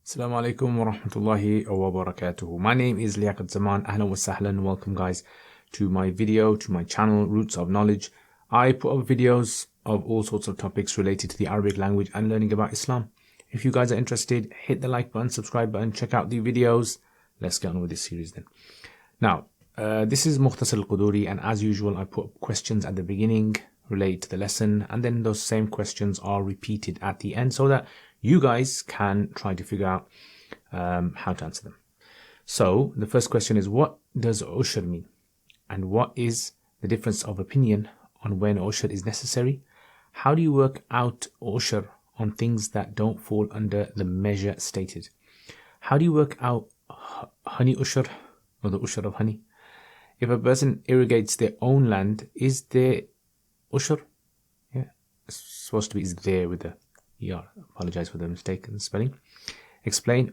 Assalamu alaikum wa rahmatullahi wa barakatuhu. My name is Liaquat Zaman. Ahlan wa sahlan. Welcome guys to my video, to my channel, Roots of Knowledge. I put up videos of all sorts of topics related to the Arabic language and learning about Islam. If you guys are interested, hit the like button, subscribe button, check out the videos. Let's get on with this series then. Now, this is Mukhtasar al-Qudoori, and as usual, I put up questions at the beginning related to the lesson, and then those same questions are repeated at the end so that you guys can try to figure out how to answer them. So the first question is, what does ushr mean? And what is the difference of opinion on when ushr is necessary? How do you work out ushr on things that don't fall under the measure stated? How do you work out honey ushr, or the ushr of honey? If a person irrigates their own land, is there ushr? Yeah, it's supposed to be is there with the ER. Apologize for the mistaken spelling. Explain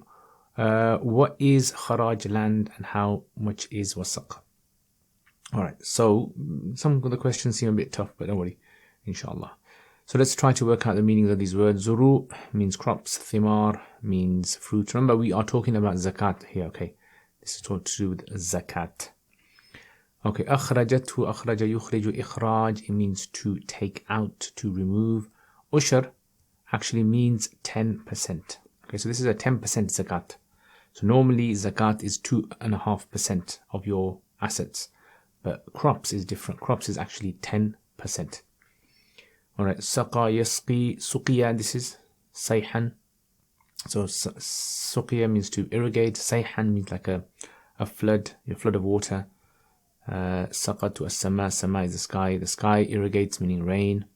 what is kharaj land and how much is wasaq. Alright, so some of the questions seem a bit tough, but don't worry, inshallah. So let's try to work out the meanings of these words. Zuru means crops, thimar means fruit. Remember, we are talking about zakat here, okay? This is to do with zakat. Okay, akhrajathu, akhraja yukhriju, ikhraj, it means to take out, to remove. Ushr actually means 10%. Okay, so this is a 10% zakat. So normally zakat is 2.5% of your assets, but crops is different. Crops is actually 10%. Alright, saqa yasqi, suqiya, this is sayhan. So suqiya means to irrigate, sayhan means like a flood, a flood of water. Saqatu as-sama, sama is the sky irrigates, meaning rain.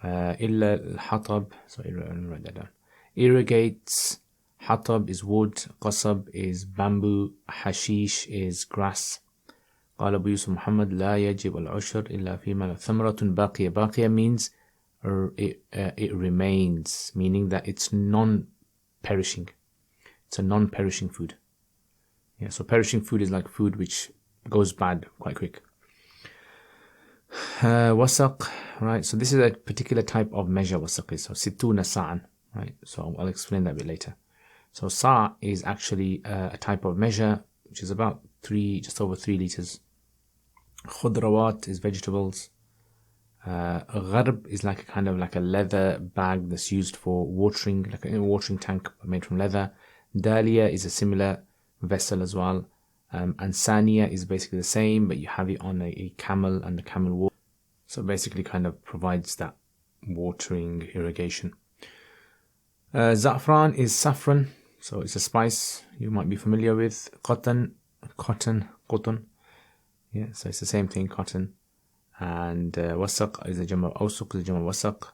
Illa al-hatab, so let me write that down. Irrigates, hatab is wood, qasab is bamboo, hashish is grass. قال أبو يوسف محمد لا يجب العشر إلا فيما ثمرة باقية. باقية means it remains, meaning that it's non-perishing. It's a non-perishing food. Yeah, so perishing food is like food which goes bad quite quick. Wasaq, right? So this is a particular type of measure. Wasaq is so situna sa'an, right? So I'll explain that a bit later. So sa' is actually a type of measure which is about just over 3 liters. Khudrawat is vegetables. Gharb is like a kind of like a leather bag that's used for watering, like a watering tank made from leather. Dahlia is a similar vessel as well. And Saniya is basically the same, but you have it on a camel, and the camel walk. So basically kind of provides that watering irrigation. Za'fran is saffron, so it's a spice you might be familiar with. Cotton. Yeah, so it's the same thing, cotton. And wasaq is the jama, awsuq is the jama wasaq.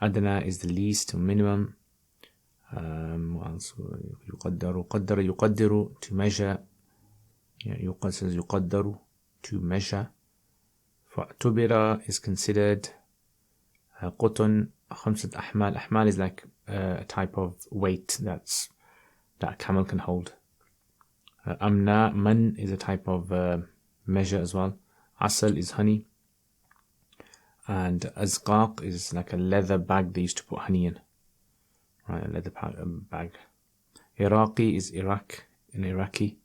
Adna is the least, minimum. Yuqaddaru, to measure. Yeah, yuqaddaru, to measure. Fa'tubira is considered. Qutun, khamsat ahmal. Ahmal is like a type of weight that a camel can hold. Amna, man is a type of measure as well. Asal is honey. And azqaq is like a leather bag they used to put honey in. Right, a leather bag. Iraqi is Iraq, in Iraqi.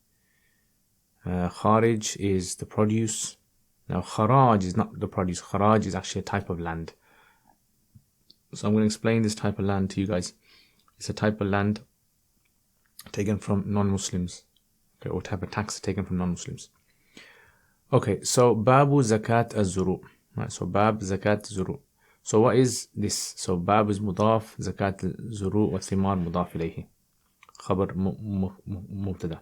Kharij is the produce. Now kharaj is not the produce. Kharaj is actually a type of land. So I'm going to explain this type of land to you guys. It's a type of land taken from non-Muslims. Okay, or type of tax taken from non-Muslims. Okay, so babu zakat az-zuru. Right, so bab zakat zuru. So what is this? So bab is mudaf, zakat zuru wa thimar mudaf ilayhi. Khabar mubtada.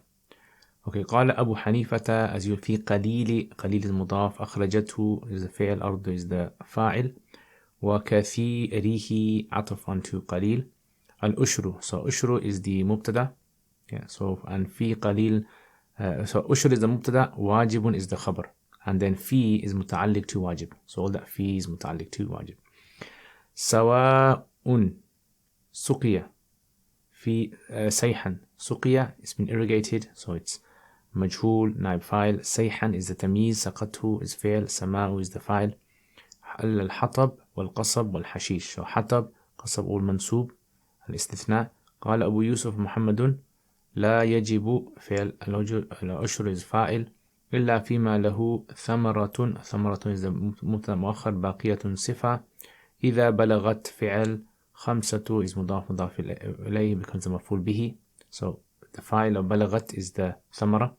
Okay, قال أبو حنيفة as you في قليل is مضاف, أخرجته is the فعل, أرض is the فاعل, وكثيره عطف onto قليل. الأشر, so أشر is the مبتدا. Yeah, so and في قليل, so أشر is the مبتدا, واجب is the خبر, and then في is متعلق to واجب. So all that في is متعلق to واجب. سواء سقيا في سيحا. سقيا is been irrigated, so it's مجهول, naib file. سيحا is the تمييز, سقته is فعل, سماء is the file. الحطب والقصب والحشيش. So حطب, قصب all منصوب, الاستثناء. قال أبو يوسف محمد لا يجب فعل العشر is فاعل إلا فيما له ثمرة is the مبتدأ مؤخر باقية صفة إذا بلغت فعل خمسة is مضاف إليه becomes a مفعول به. So the file of بلغت is the ثمرة.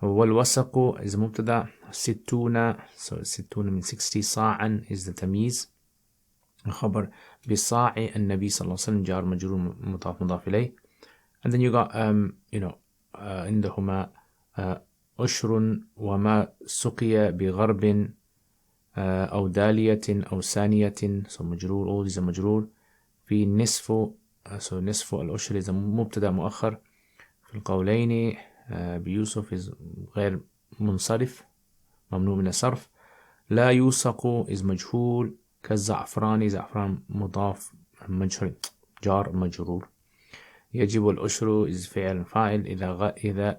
والوسق is مبتدأ. ستون so ستون من 60 صاعا is the تمييز. الخبر بصاع النبي صلى الله عليه وسلم جار مجرور مضاف إليه. And then you got عندهما أشر وما سقي بغرب أو دالية أو ثانية so مجرور all these are مجرور. في نصف so نصف الأشر is مبتدأ مؤخر. في القولين بيوسف is غير منصرف ممنوع من الصرف. لا يوسق is مجهول. كالزعفران زعفران مضاف جار مجرور. يجب الأشر is فاعل إذا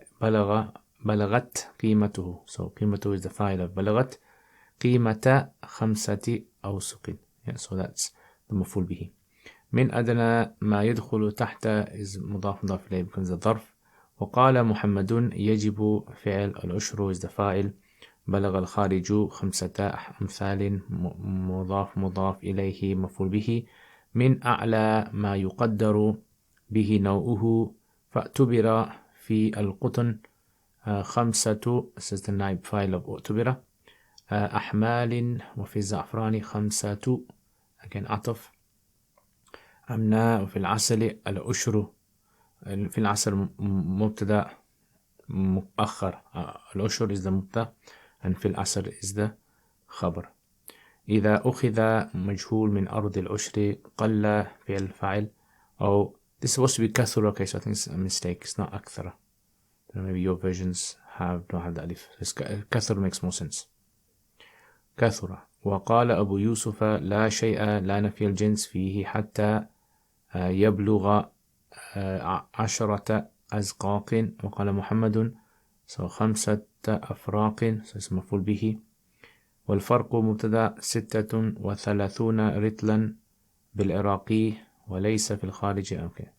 بلغت قيمته so قيمته is the file of بلغت قيمة 5 أوسق. Yeah, so that's the مفعول به. من أدنى ما يدخل تحت is مضاف إليه becomes the ظرف. وقال محمد يجب فعل الأشر is the فاعل. بلغ الخارج 5 أمثال مضاف إليه مفعول به. من أعلى ما يقدر به نوعه فاعتبر في القطن 5 this is the نائب file of اعتبر. أحمال وفي الزعفران 5 again عطف. أمناء وفي العسل الأشر في العسل مبتدأ مؤخر الأشر is the مبتدأ and في العسل is the خبر. إذا أخذ مجهول من أرض العشر قل فعل فاعل أو this is supposed to be كثر. Okay, so I think it's a mistake. It's not أكثر. Maybe your versions don't have the alif. كثر makes more sense. كثر. وقال أبو يوسف لا شيء لا نفي الجنس فيه حتى يبلغ 10 أزقاق. وقال محمد 5 أفراق so اسم مفعول به. والفرق مبتدأ 36 رطلا بالعراقي وليس في الخارج. Okay,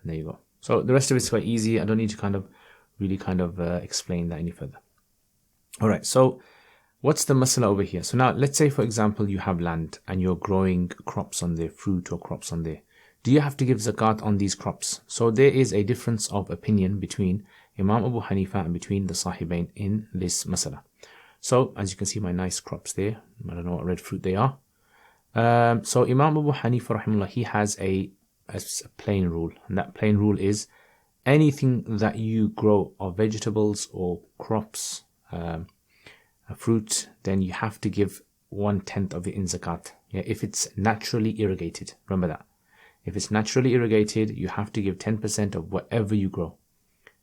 there you go. So the rest of it's quite easy. I don't need to really explain that any further. Alright, so what's the masala over here? So now let's say for example you have land and you're growing crops on there, fruit or crops on there. Do you have to give zakat on these crops? So there is a difference of opinion between Imam Abu Hanifa and between the Sahibain in this masala. So as you can see my nice crops there, I don't know what red fruit they are. So Imam Abu Hanifa rahimahullah, he has a plain rule, and that plain rule is anything that you grow of vegetables or crops, fruit, then you have to give 1/10 of it in zakat. Yeah, if it's naturally irrigated, remember that. If it's naturally irrigated, you have to give 10% of whatever you grow.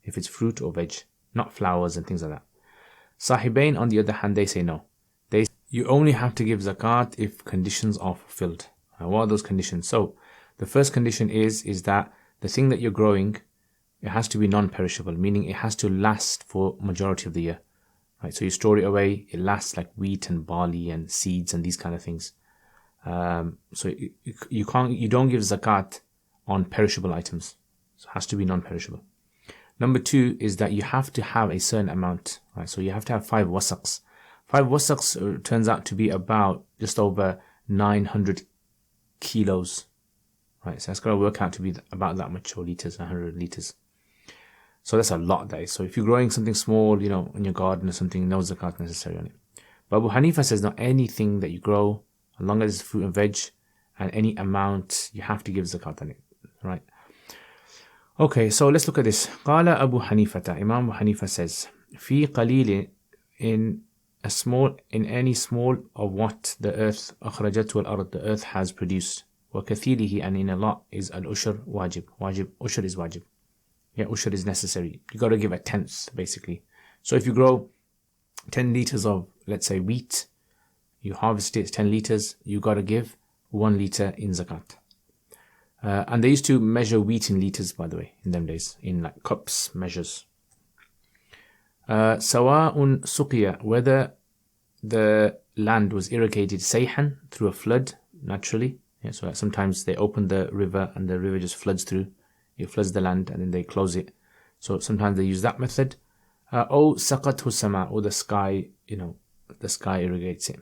If it's fruit or veg, not flowers and things like that. Sahibain, on the other hand, they say no. You only have to give zakat if conditions are fulfilled. What are those conditions? So the first condition is that the thing that you're growing, it has to be non-perishable, meaning it has to last for majority of the year. Right? So you store it away, it lasts like wheat and barley and seeds and these kind of things. So you don't give zakat on perishable items. So it has to be non-perishable. Number 2 is that you have to have a certain amount. Right? So you have to have 5 wasaqs. 5 wasaqs turns out to be about just over 900 kilos. Right? So that's going to work out to be about that much, or liters, 100 liters. So that's a lot there. So if you're growing something small, in your garden or something, no zakat necessary on it. But Abu Hanifa says not anything that you grow, as long as it's fruit and veg, and any amount, you have to give zakat on it. Right? Okay, so let's look at this. قال أبو حنيفة, Imam Abu Hanifa says, في قليل, in any small of what the earth أخرجته الأرض, the earth has produced. وكثيره, and in a lot is al-ushur wajib. Ushur is wajib. Yeah, ushur is necessary. You got to give 1/10 basically. So if you grow 10 liters of, let's say, wheat, you harvest it 10 liters, you got to give 1 liter in zakat. And they used to measure wheat in liters, by the way, in them days, in like cups, measures. سواء سقيا, whether the land was irrigated sayhan, through a flood, naturally, Yeah, so like sometimes they open the river and the river just floods through. It floods the land and then they close it. So sometimes they use that method. Or saqathu sama, or the sky, the sky irrigates it.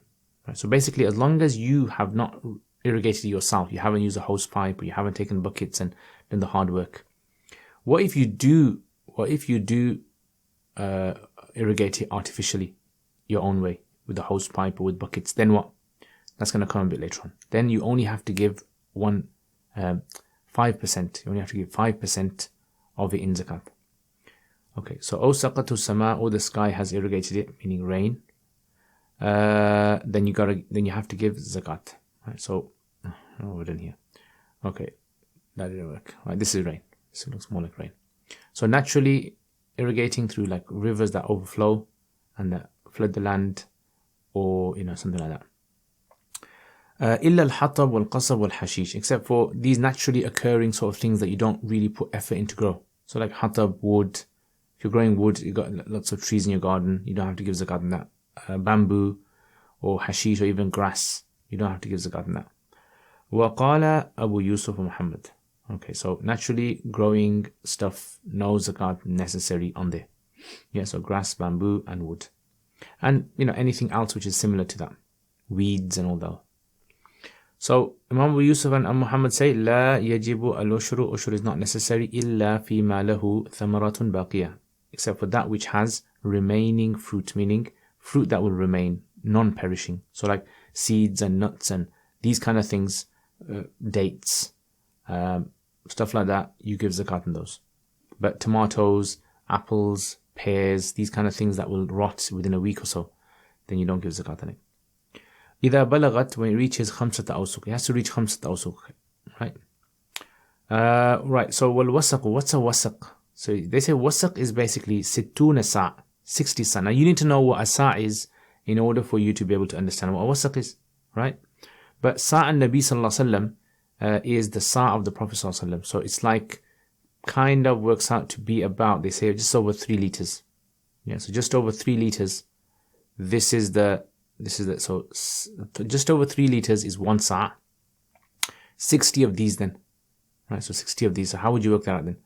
Right? So basically, as long as you have not irrigated yourself, you haven't used a hose pipe, or you haven't taken buckets and done the hard work. What if you do irrigate it artificially, your own way, with the hose pipe or with buckets? Then what? That's going to come a bit later on. Then you only have to give 5%. You only have to give 5% of it in zakat. Okay, so O saqatu sama, or the sky has irrigated it, meaning rain. Then you have to give zakat. Right, so we're done here. Okay, that didn't work. Right, this is rain. This looks more like rain. So naturally irrigating through like rivers that overflow and that flood the land, or something like that. إلا الحطب والقصب والحشيش, except for these naturally occurring sort of things that you don't really put effort in to grow. So like hatab, wood. If you're growing wood, you've got lots of trees in your garden, you don't have to give zakat on that. Bamboo or hashish or even grass, you don't have to give zakat on that. وقال Abu Yusuf Muhammad. Okay, so naturally growing stuff, no zakat necessary on there. Yeah, so grass, bamboo and wood. And anything else which is similar to that. Weeds and all that. So Imam Abu Yusuf and Muhammad say, لا يجب العشر, ushur is not necessary, إلا فيما له ثمرة باقية, except for that which has remaining fruit, meaning fruit that will remain, non-perishing. So like seeds and nuts and these kind of things, dates, stuff like that, you give zakat on those. But tomatoes, apples, pears, these kind of things that will rot within a week or so, then you don't give zakat on it. إذا بلغت, when it reaches خمسة أوسق, it has to reach خمسة أوسق, right? Right, so والوسق, what's a wasaq? So they say wasaq is basically 60 sa', 60 sa'. Now you need to know what a sa' is in order for you to be able to understand what a wasaq is, right? But sa' al-Nabi sallallahu alaihi wasallam is the sa' of the Prophet sallallahu alaihi wasallam. So it's like, kind of works out to be about, they say, just over 3 liters. Yeah, so just over 3 liters. So just over 3 liters is 1 sa'. 60 of these then, right? So 60 of these. So how would you work that out then?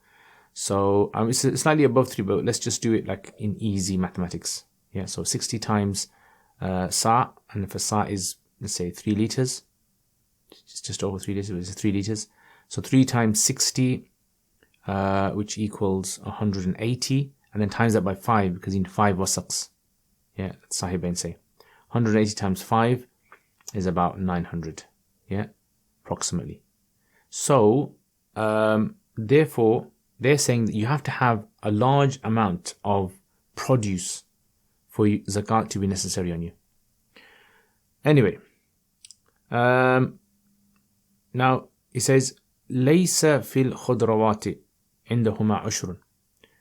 So it's slightly above 3, but let's just do it like in easy mathematics. Yeah, so 60 times sa', and if a sa' is, let's say 3 liters, just over 3 liters, it's 3 liters. So 3 times 60, which equals 180, and then times that by 5, because you need 5 wasaqs. Yeah, that's Sahibain say. 180 times 5 is about 900. Yeah, approximately. So, therefore, they're saying that you have to have a large amount of produce for zakat to be necessary on you. Anyway, now it says, لَيْسَ فِي الْخُضْرَوَاتِ عِنْدَهُمَا عُشْرٌ.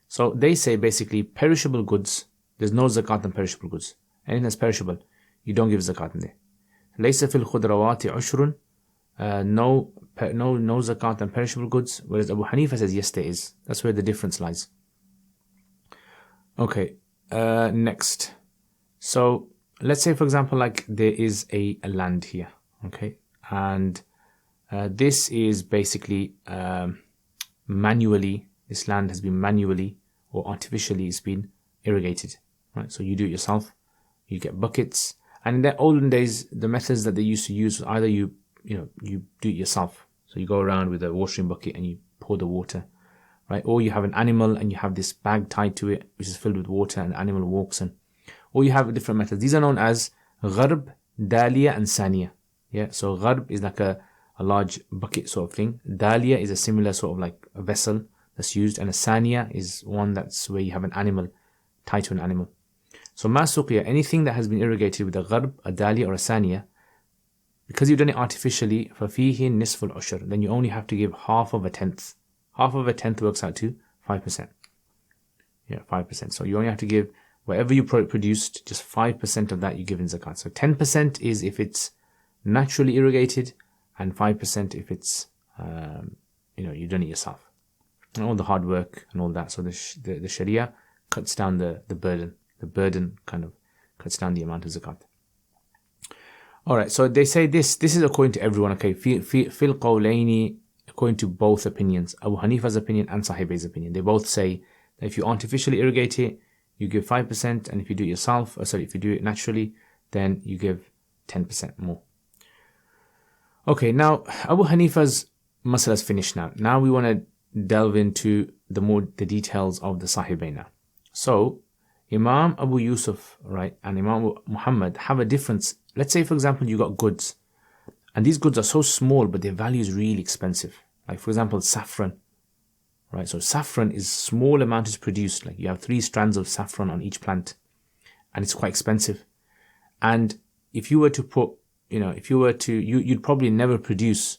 So they say basically perishable goods, there's no zakat on perishable goods. Anything that's perishable, you don't give zakat in there. لَيْسَ فِي الْخُضْرَوَاتِ عُشْرٌ. No zakat on perishable goods. Whereas Abu Hanifa says yes, there is. That's where the difference lies. Okay, next. So let's say, for example, like there is a land here, okay, and this is basically manually, this land has been manually or artificially, it's been irrigated, right? So you do it yourself, you get buckets, and in the olden days, the methods that they used to use was either you do it yourself, so you go around with a watering bucket and you pour the water, right? Or you have an animal and you have this bag tied to it, which is filled with water, and the animal walks in. Or you have different methods. These are known as gharb, daliya, and saniya. Yeah, so gharb is like a large bucket sort of thing. Daliya is a similar sort of like a vessel that's used, and a saniya is one that's where you have an animal tied to an animal. So ma suqiya, anything that has been irrigated with a gharb, a daliya, or a saniya, because you've done it artificially, فَفِيهِ نِصْفُ الْعُشْرِ, then you only have to give half of a tenth. Half of a tenth works out to 5%. Yeah, 5%. So you only have to give, whatever you produced, just 5% of that you give in zakat. So 10% is if it's naturally irrigated, and 5% if it's, you've done it yourself. And all the hard work and all that. So the Sharia cuts down the burden. The burden kind of cuts down the amount of zakat. Alright, so they say this is according to everyone, okay? Fil qawlayni, according to both opinions, Abu Hanifa's opinion and Sahibay's opinion. They both say that if you artificially irrigate it, you give 5%, and if you do it yourself, if you do it naturally, then you give 10% more. Okay, now Abu Hanifa's masala is finished now. Now we want to delve into the details of the Sahibayn now. So, Imam Abu Yusuf, right, and Imam Muhammad have a difference. Let's say, for example, you got goods, and these goods are so small, but their value is really expensive. Like, for example, saffron, right? So saffron is small amount is produced. Like, you have 3 strands of saffron on each plant, and it's quite expensive. And if you were to put, you'd probably never produce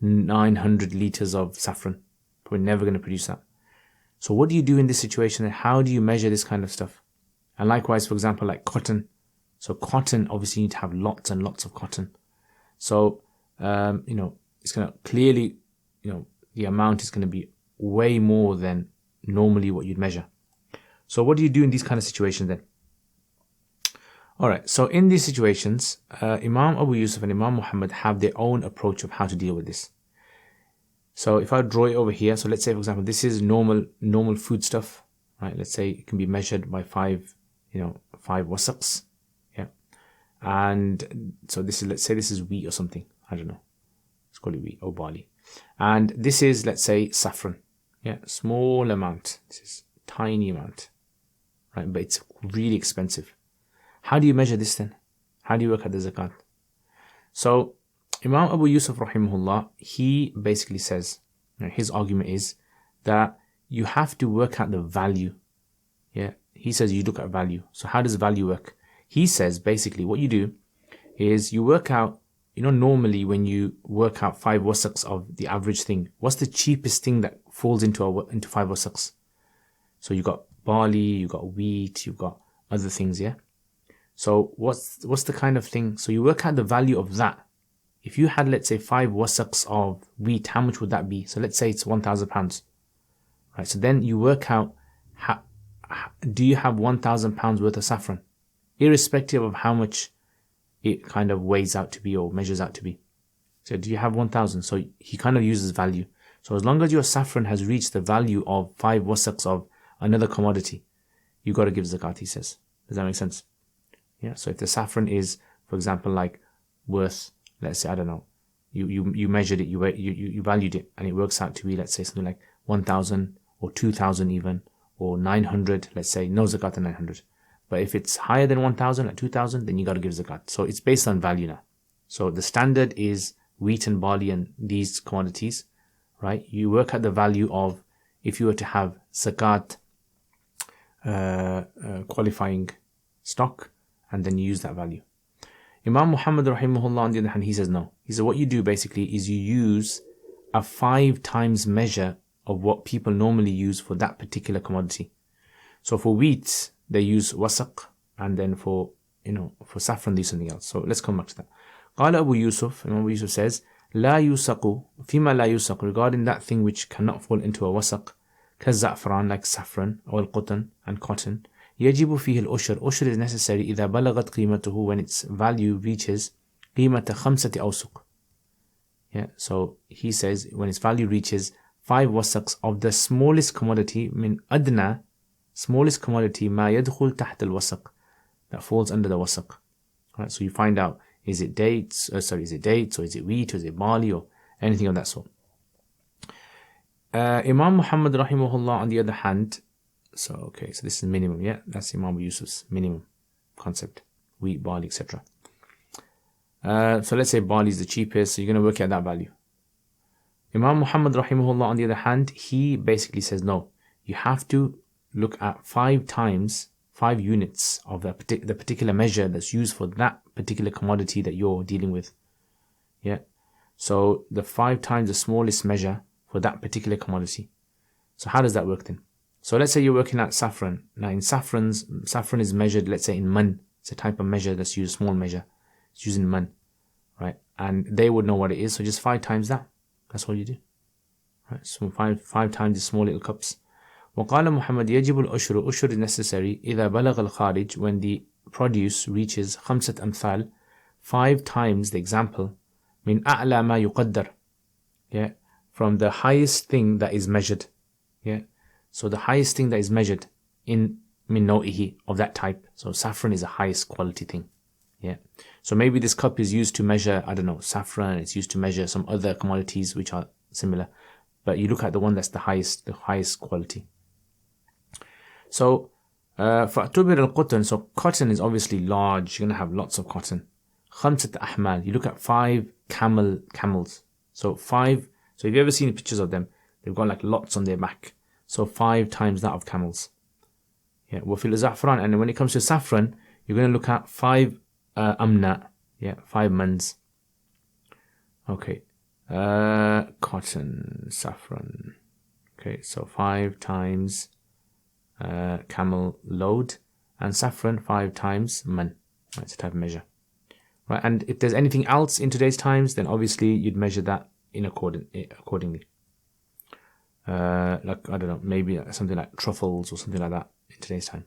900 liters of saffron. Probably never going to produce that. So what do you do in this situation? And how do you measure this kind of stuff? And likewise, for example, like cotton. So cotton, obviously you need to have lots and lots of cotton. So, it's going to clearly, the amount is going to be way more than normally what you'd measure. So what do you do in these kind of situations then? Alright, so in these situations, Imam Abu Yusuf and Imam Muhammad have their own approach of how to deal with this. So if I draw it over here, so let's say, for example, this is normal food stuff, right? Let's say it can be measured by 5 wasaqs, yeah. And so this is, let's say this is wheat or something, I don't know. Let's call it wheat or barley. And this is, let's say, saffron, yeah, small amount. This is tiny amount, right? But it's really expensive. How do you measure this then? How do you work out the zakat? So Imam Abu Yusuf rahimahullah, he basically says, his argument is that you have to work out the value. Yeah, he says you look at value. So how does value work? He says basically what you do is you work out, normally when you work out 5 wasaqs of the average thing, what's the cheapest thing that falls into 5 wasaqs? So you got barley, you got wheat, you've got other things, yeah? So what's the kind of thing? So you work out the value of that. If you had, let's say, 5 wasaqs of wheat, how much would that be? So let's say it's £1,000. Right, so then you work out, do you have £1,000 worth of saffron? Irrespective of how much it kind of weighs out to be or measures out to be. So do you have 1,000? So he kind of uses value. So as long as your saffron has reached the value of 5 wasaqs of another commodity, you got to give zakat, he says. Does that make sense? Yeah. So if the saffron is, for example, like worth, let's say, I don't know, you measured it, you valued it, and it works out to be, let's say, something like 1,000 or 2,000 even, or 900, let's say, no zakat on 900. But if it's higher than 1,000, like 2,000, then you got to give zakat. So it's based on value now. So the standard is wheat and barley and these commodities, right? You work at the value of, if you were to have zakat qualifying stock, and then you use that value. Imam Muhammad rahimahullah, on the other hand, he says no. He says what you do basically is you use a 5 times measure of what people normally use for that particular commodity. So for wheat, they use wasaq, and then for saffron, they use something else. So let's come back to that. Qala Abu Yusuf, Imam Abu Yusuf says, La yusaqu, fima la yusaq, regarding that thing which cannot fall into a wasaq, kazafran, like saffron, or al-qutan, and cotton, يجب فيه الأشر. Ushr is necessary إذا بلغت قيمته, when its value reaches قيمة 5 أوسق. Yeah, so he says when its value reaches 5 wasaqs of the smallest commodity, من أدنى, smallest commodity, ما يدخل تحت الوسق, that falls under the wasaq. Right, so you find out, is it dates, or is it wheat, or is it barley, or anything of that sort. Imam Muhammad rahimahullah, on the other hand, so this is minimum, yeah, that's Imam Yusuf's minimum concept, wheat, barley, etc. So let's say barley is the cheapest, so you're going to work at that value. Imam Muhammad rahimahullah, on the other hand, he basically says no, you have to look at 5 times, 5 units of the particular measure that's used for that particular commodity that you're dealing with. Yeah, so the 5 times the smallest measure for that particular commodity. So how does that work then? So let's say you're working at saffron. Now in saffron is measured, let's say in man. It's a type of measure that's used, small measure. It's used in man, right? And they would know what it is. So just 5 times that. That's all you do, right? So 5 times the small little cups. وقال محمد يجب الأشر. Ushur is necessary إذا بلغ الخارج, when the produce reaches 5 أمثال, 5 times the example. Min a'la ma yuqaddar. Yeah, from the highest thing that is measured. Yeah, so the highest thing that is measured in min naw'ihi, of that type. So saffron is the highest quality thing. Yeah, so maybe this cup is used to measure, I don't know, saffron. It's used to measure some other commodities which are similar, but you look at the one that's the highest quality. So فَأْتُبِرَ الْقُطْن, so cotton is obviously large. You're going to have lots of cotton. خَمْسَةَ أَحْمَال, you look at 5 camels. So 5, so if you've ever seen pictures of them, they've got like lots on their back. So 5 times that of camels. Yeah, وَفِي الزَّعْفَرَانِ, and when it comes to saffron, you're going to look at 5 amna. Yeah, 5 mans. Okay. Cotton, saffron. Okay, so 5 times camel load, and saffron 5 times man. That's a type of measure. Right, and if there's anything else in today's times, then obviously you'd measure that in accordingly. Like, I don't know, maybe something like truffles or something like that in today's time.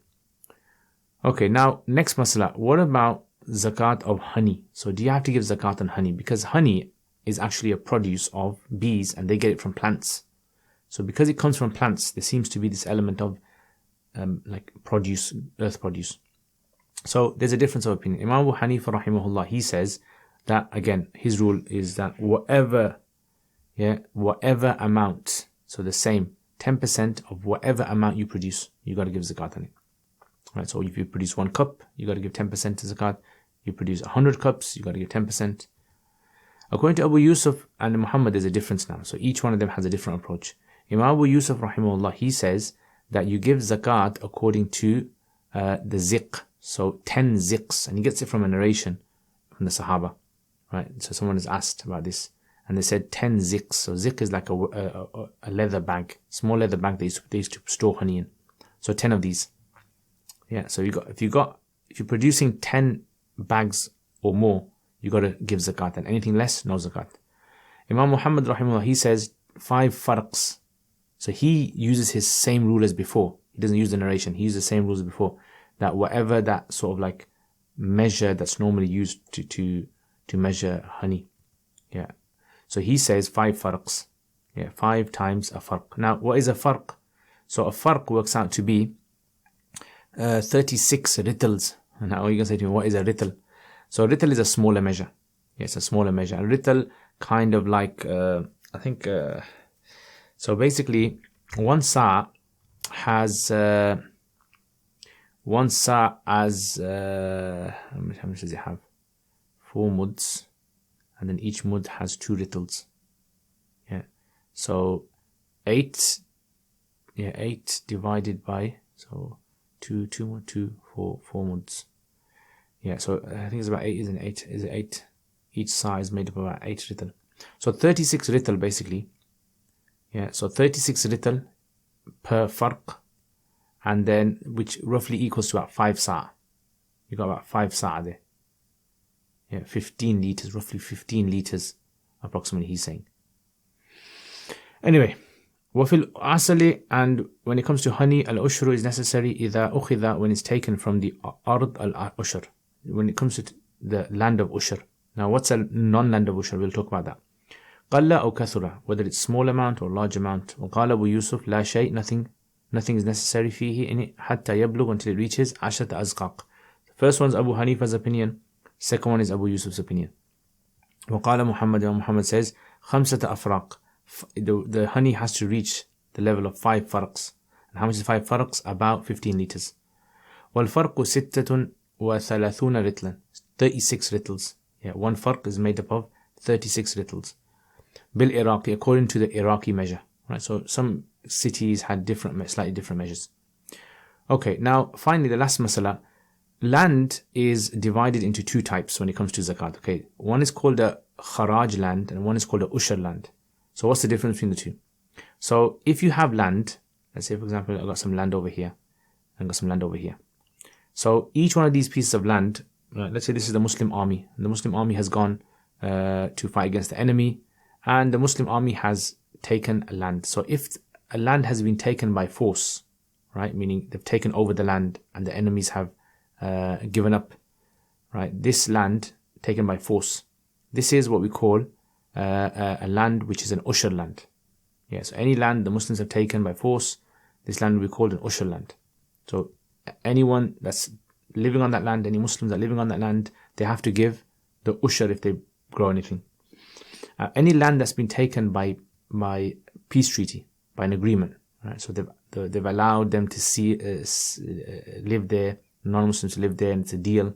Okay, now next masala. What about zakat of honey? So do you have to give zakat on honey? Because honey is actually a produce of bees, and they get it from plants. So because it comes from plants, there seems to be this element of like produce, earth produce. So there's a difference of opinion. Imam Abu Hanifa rahimahullah, he says that, again, his rule is that whatever amount, so the same 10% of whatever amount you produce, you got to give zakat on it. Right, so if you produce 1 cup, you got to give 10% to zakat. You produce 100 cups, you got to give 10%. According to Abu Yusuf and Muhammad, there's a difference now. So each one of them has a different approach. Imam Abu Yusuf rahimahullah, he says that you give zakat according to the ziq. So 10 ziqs, and he gets it from a narration from the Sahaba, right? So someone has asked about this, and they said 10 ziqs. So ziq is like a leather bag, small leather bag they used to store honey in. So 10 of these. Yeah. So if you're producing 10 bags or more, you got to give zakat, and anything less, no zakat. Imam Muhammad rahimahullah, he says 5 farqs. So he uses his same rule as before. He doesn't use the narration. He uses the same rules as before. That whatever that sort of like measure that's normally used to measure honey. Yeah. So he says 5 farqs. Yeah, 5 times a farq. Now, what is a farq? So a farq works out to be 36 rittles. Now you're going to say to me, what is a rittle? So a rittle is a smaller measure. Yes, a smaller measure. A rittle kind of like, I think, so basically, 1 sa has, how much does it have? 4 muds, and then each mud has 2 rittles. Yeah, so 8 divided by, so 4 muds. Yeah, so I think it's about 8, isn't it? 8, is it 8? Each sa is made up of about 8 rittle. So 36 rittle basically. Yeah, so 36 rittle per farq, and then which roughly equals to about 5 sa. You got about 5 sa there. Yeah, 15 liters, roughly 15 liters approximately, he's saying. Anyway, wafil asali, and when it comes to honey, al-ushru is necessary idha ukhidha, when it's taken from the ard al-ushr, when it comes to the land of ushr. Now, what's a non-land of ushr? We'll talk about that. Qalla or kathura, whether it's small amount or large amount. Qala Abu Yusuf, la shay, nothing is necessary fihi in it, hatta yablugh, until it reaches ashat azqaq. The first one's Abu Hanifa's opinion, second one is Abu Yusuf's opinion. Waqala Muhammad, and Muhammad says, khamsata afraq, the honey has to reach the level of 5 farqs. And how much is 5 farqs? About 15 liters. Wal farqu sittatun wa thalathuna ritlan, 36 rittles. Yeah, 1 farq is made up of 36 rittles. Bil Iraqi, according to the Iraqi measure. Right, so some cities had slightly different measures. Okay, now finally the last masala. Land is divided into 2 types when it comes to zakat. Okay, one is called a kharaj land and one is called a ushr land. So what's the difference between the 2? So if you have land, let's say for example, I've got some land over here and got some land over here. So each one of these pieces of land, let's say this is the Muslim army, and the Muslim army has gone to fight against the enemy, and the Muslim army has taken a land. So if a land has been taken by force, right, meaning they've taken over the land and the enemies have given up, right, this land taken by force. This is what we call a land which is an ushr land. Yes, any land the Muslims have taken by force, this land will be called an ushr land. So anyone that's living on that land, any Muslims that are living on that land, they have to give the ushr if they grow anything. Any land that's been taken by peace treaty, by an agreement, right? So they've allowed them to live there, non-Muslims to live there, and it's a deal.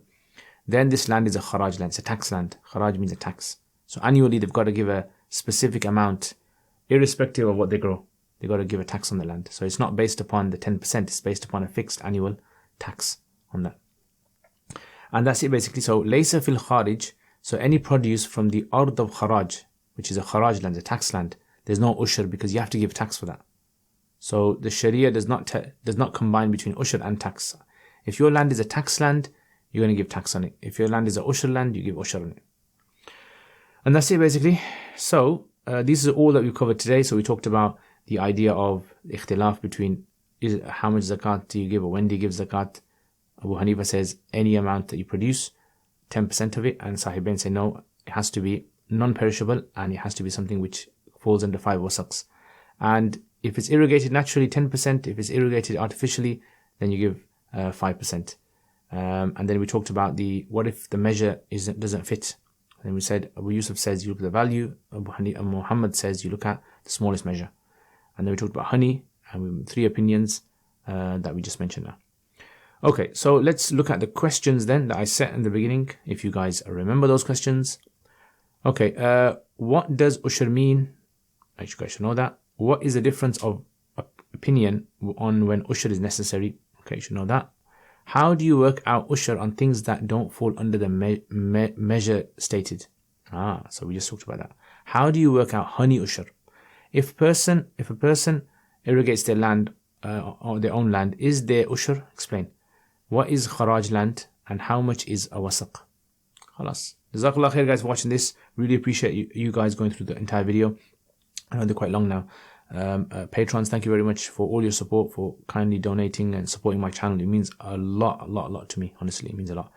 Then this land is a kharaj land, it's a tax land. Kharaj means a tax. So annually they've got to give a specific amount, irrespective of what they grow. They've got to give a tax on the land. So it's not based upon the 10%, it's based upon a fixed annual tax on that. And that's it basically. So laysa fil kharij, so any produce from the ard of kharaj, which is a kharaj land, a tax land, there's no ushr because you have to give tax for that. So the Sharia does not combine between ushr and tax. If your land is a tax land, you're going to give tax on it. If your land is a ushr land, you give ushr on it. And that's it basically. So this is all that we covered today. So we talked about the idea of ikhtilaf between how much zakat do you give or when do you give zakat. Abu Hanifa says any amount that you produce, 10% of it, and Sahibain say no, it has to be non-perishable and it has to be something which falls under 5 wasaqs. And if it's irrigated naturally, 10%. If it's irrigated artificially, then you give 5%. And then we talked about what if the measure doesn't fit. And we said, Abu Yusuf says you look at the value, Muhammad says you look at the smallest measure. And then we talked about honey, and 3 opinions that we just mentioned now. Okay, so let's look at the questions then that I set in the beginning, if you guys remember those questions. Okay, what does ushr mean? You guys should know that. What is the difference of opinion on when ushr is necessary? Okay, you should know that. How do you work out ushr on things that don't fall under the measure stated? So we just talked about that. How do you work out honey ushr? If a person irrigates their land or their own land, is there ushr? Explain. What is kharaj land and how much is a wasaq? Khalas. Jazakallah khair guys for watching this. Really appreciate you guys going through the entire video. I know they're quite long now. Patrons, thank you very much for all your support, for kindly donating and supporting my channel. It means a lot to me. Honestly, it means a lot.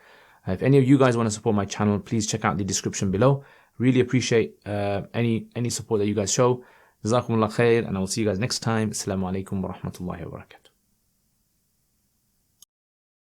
If any of you guys want to support my channel, please check out the description below. Really appreciate any support that you guys show. Jazakumullah khair, and I will see you guys next time. Assalamu alaikum wa rahmatullahi wa barakatuh.